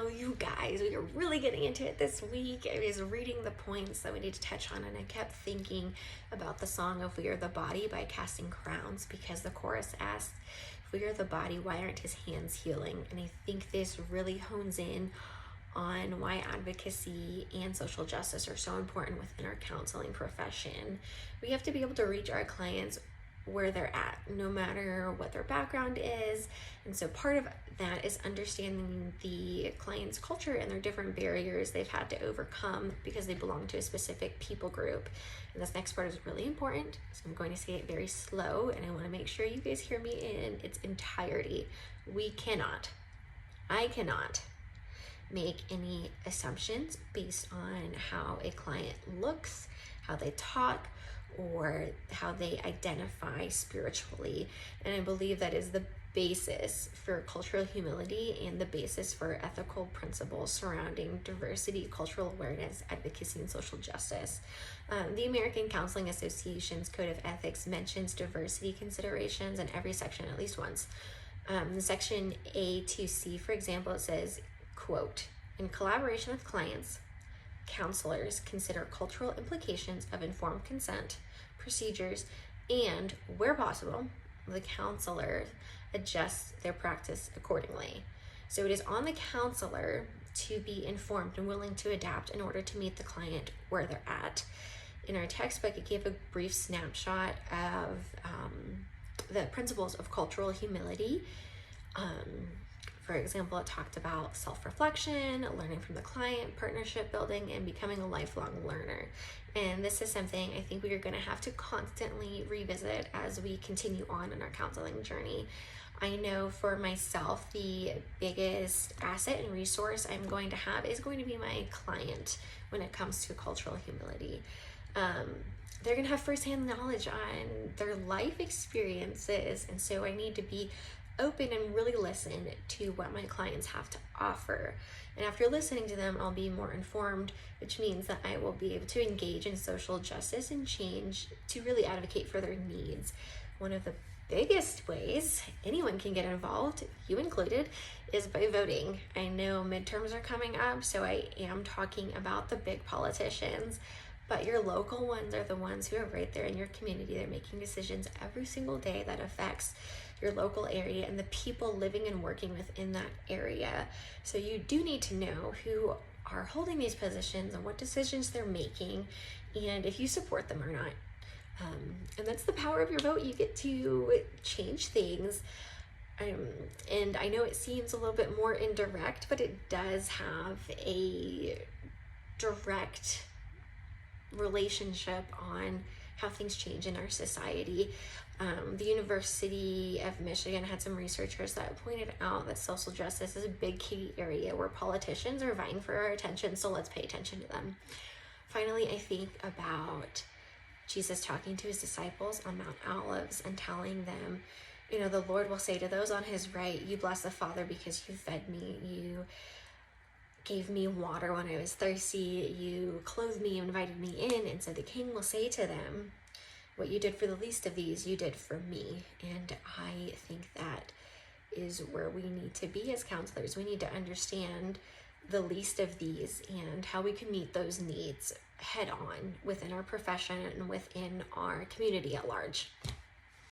Now, you guys, we are really getting into it this week. I was reading the points that we need to touch on, and I kept thinking about the song of We Are the Body by Casting Crowns, because the chorus asks, if we are the body, why aren't his hands healing? And I think this really hones in on why advocacy and social justice are so important within our counseling profession. We have to be able to reach our clients where they're at, no matter what their background is. And so part of that is understanding the client's culture and their different barriers they've had to overcome because they belong to a specific people group. And this next part is really important, so I'm going to say it very slow, and I want to make sure you guys hear me in its entirety. I cannot make any assumptions based on how a client looks, how they talk, or how they identify spiritually. And I believe that is the basis for cultural humility and the basis for ethical principles surrounding diversity, cultural awareness, advocacy, and social justice. The American Counseling Association's Code of Ethics mentions diversity considerations in every section at least once. In section A to C, for example, it says, quote, in collaboration with clients, counselors consider cultural implications of informed consent, procedures, and, where possible, the counselor adjusts their practice accordingly. So it is on the counselor to be informed and willing to adapt in order to meet the client where they're at. In our textbook, it gave a brief snapshot of the principles of cultural humility. For example, it talked about self-reflection, learning from the client, partnership building, and becoming a lifelong learner. And this is something I think we are going to have to constantly revisit as we continue on in our counseling journey. I know for myself, the biggest asset and resource I'm going to have is going to be my client when it comes to cultural humility. They're going to have firsthand knowledge on their life experiences, and so I need to be open and really listen to what my clients have to offer. And after listening to them, I'll be more informed, which means that I will be able to engage in social justice and change to really advocate for their needs. One of the biggest ways anyone can get involved, you included, is by voting. I know midterms are coming up, so I am talking about the big politicians, but your local ones are the ones who are right there in your community. They're making decisions every single day that affects your local area and the people living and working within that area. So you do need to know who are holding these positions and what decisions they're making, and if you support them or not. And that's the power of your vote. You get to change things. And I know it seems a little bit more indirect, but it does have a direct relationship on how things change in our society. The University of Michigan had some researchers that pointed out that social justice is a big key area where politicians are vying for our attention, so let's pay attention to them. Finally, I think about Jesus talking to his disciples on Mount Olives and telling them, you know, the Lord will say to those on his right, you bless the Father because you fed me, you gave me water when I was thirsty, you clothed me, you invited me in. And so the king will say to them, what you did for the least of these, you did for me. And I think that is where we need to be as counselors. We need to understand the least of these and how we can meet those needs head on within our profession and within our community at large.